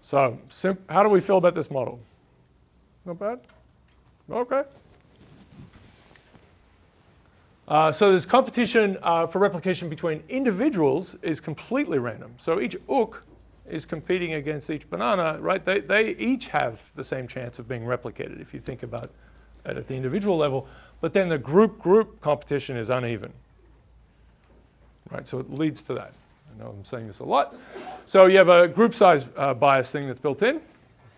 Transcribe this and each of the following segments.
So how do we feel about this model? Not bad? Okay. So this competition for replication between individuals is completely random. So each ook is competing against each banana, right? They each have the same chance of being replicated if you think about it at the individual level. But then the group competition is uneven, right? So it leads to that. I know I'm saying this a lot. So you have a group size bias thing that's built in.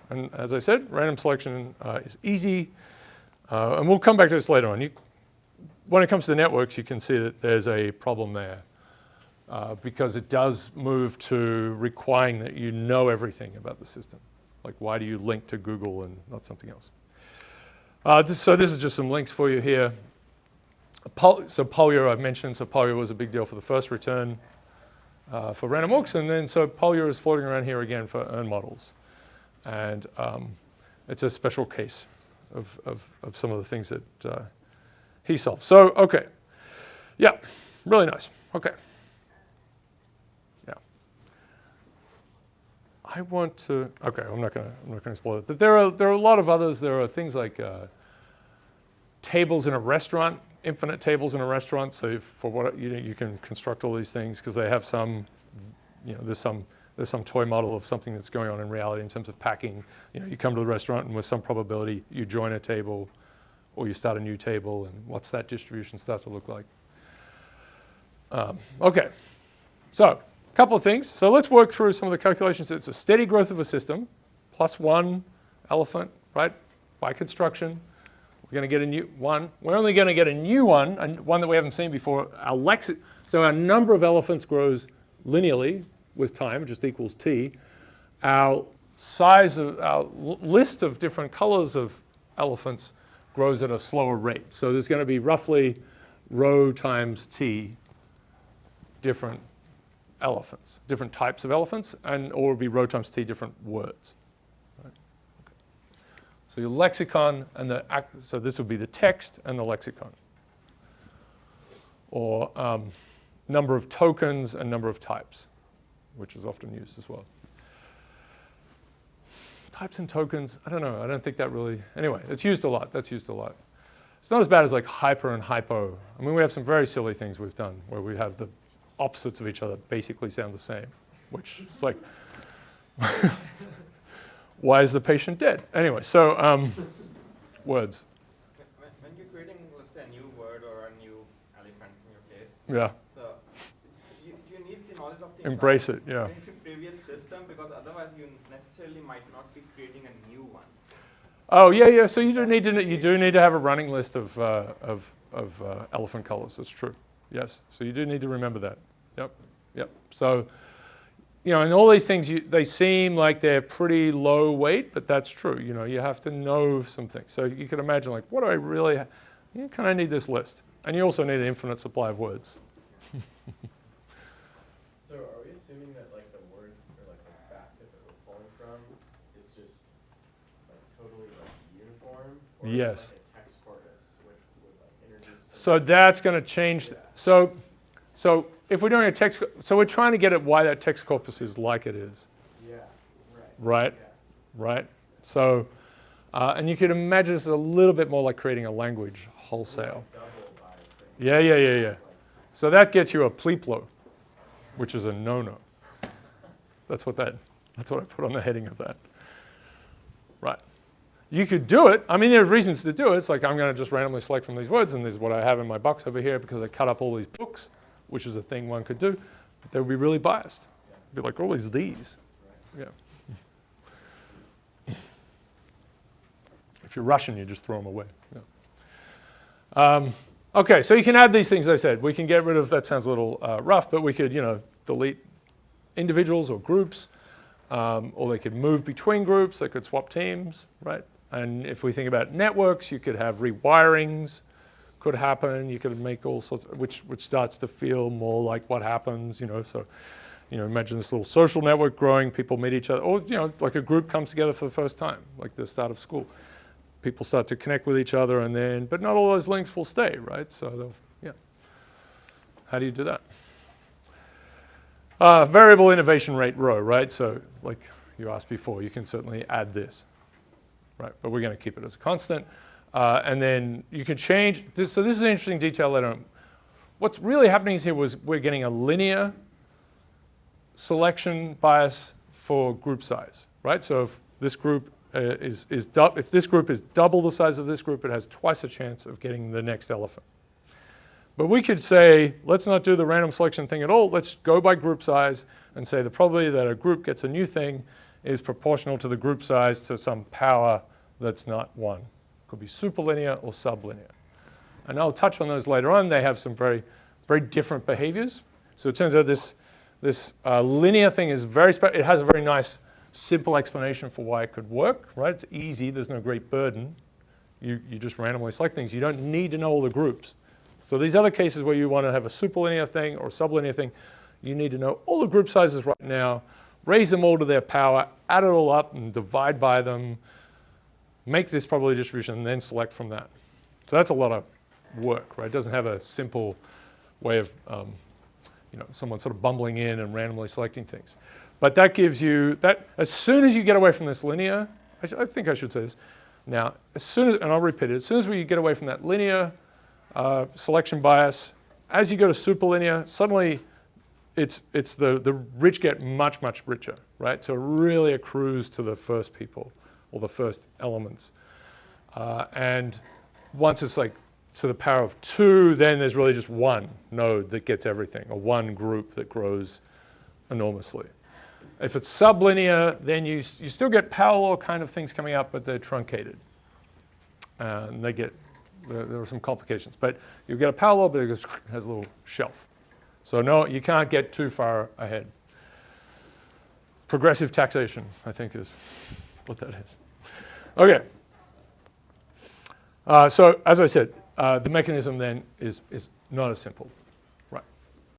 And as I said, random selection is easy. And we'll come back to this later on. When it comes to networks, you can see that there's a problem there because it does move to requiring that you know everything about the system. Like, why do you link to Google and not something else? So this is just some links for you here. So Polya I've mentioned. So Polya was a big deal for the first return for random walks. And then so Polya is floating around here again for earn models. And it's a special case of some of the things that he solved. So, okay. Yeah, really nice. Okay. Yeah. I want to, okay, I'm not gonna explore it. But there are a lot of others. There are things like tables in a restaurant, infinite tables in a restaurant. So for what you can construct all these things because they have some, there's some toy model of something that's going on in reality in terms of packing. You come to the restaurant and with some probability you join a table or you start a new table, and what's that distribution start to look like? Okay, so a couple of things. So let's work through some of the calculations. It's a steady growth of a system, plus one elephant, right? By construction, we're going to get a new one. We're only going to get a new one, and one that we haven't seen before. So our number of elephants grows linearly with time, just equals t. Our size of our list of different colors of elephants grows at a slower rate. So there's going to be roughly rho times t different elephants, different types of elephants, or it would be rho times t different words. Right? Okay. So your lexicon and so this would be the text and the lexicon. Or number of tokens and number of types, which is often used as well. Types and tokens, I don't know. I don't think that really, anyway, it's used a lot. That's used a lot. It's not as bad as like hyper and hypo. I mean, we have some very silly things we've done where we have the opposites of each other basically sound the same, which is like, why is the patient dead? Anyway, so words. When you're creating, let's say, a new word or a new elephant in your case, yeah. So you need the knowledge of the embrace it, yeah. previous system, because otherwise you necessarily might not be creating a new one. Oh yeah. So you do need to have a running list of elephant colors. That's true. Yes. So you do need to remember that. Yep. So and all these things they seem like they're pretty low weight, but that's true. You have to know some things. So you can imagine like, what do I really? Can I need this list? And you also need an infinite supply of words. So are we assuming that like the words or like the basket that we're pulling from is just like totally like uniform? Or yes. Like a text corpus which would like introduce. So that's going to change. Yeah. So if we're doing a text, so we're trying to get at why that text corpus is like it is. Yeah. Right. Yeah. Right. So, and you could imagine this is a little bit more like creating a language wholesale. Yeah. So that gets you a pliplo, which is a no-no. That's what I put on the heading of that. Right. You could do it. I mean, there are reasons to do it. It's like I'm going to just randomly select from these words, and this is what I have in my box over here because I cut up all these books, which is a thing one could do. But they would be really biased. It'd be like all these. Yeah. If you're Russian, you just throw them away. Yeah. Okay, so you can add these things I said. We can get rid of, that sounds a little rough, but we could, delete individuals or groups, or they could move between groups, they could swap teams, right? And if we think about networks, you could have rewirings could happen. You could make all sorts, which starts to feel more like what happens, so, imagine this little social network growing, people meet each other, or, like a group comes together for the first time, like the start of school. People start to connect with each other but not all those links will stay, right? So, how do you do that? Variable innovation rate rho, right? So, like, you asked before, you can certainly add this, right? But we're going to keep it as a constant. And then you can change this. So this is an interesting detail later on. What's really happening here was we're getting a linear selection bias for group size, right? So if this group if this group is double the size of this group, it has twice a chance of getting the next elephant. But we could say, let's not do the random selection thing at all. Let's go by group size and say the probability that a group gets a new thing is proportional to the group size to some power that's not 1. It could be superlinear or sublinear. And I'll touch on those later on. They have some very, very different behaviors. So it turns out this linear thing is it has a very nice, simple explanation for why it could work, right? It's easy. There's no great burden. You just randomly select things. You don't need to know all the groups. So these other cases where you want to have a superlinear thing or sublinear thing, you need to know all the group sizes right now, raise them all to their power, add it all up and divide by them, make this probability distribution, and then select from that. So that's a lot of work, right? It doesn't have a simple way of someone sort of bumbling in and randomly selecting things. But that gives you that as soon as you get away from this linear, I think I should say this now, and I'll repeat it, as soon as we get away from that linear selection bias, as you go to superlinear, suddenly it's the rich get much, much richer, right? So it really accrues to the first people or the first elements. And once it's like to the power of 2, then there's really just one node that gets everything, or one group that grows enormously. If it's sublinear, then you still get power law kind of things coming up, but they're truncated. And there are some complications. But you get a power law, but it has a little shelf. So no, you can't get too far ahead. Progressive taxation, I think, is what that is. Okay. So as I said, the mechanism then is not as simple.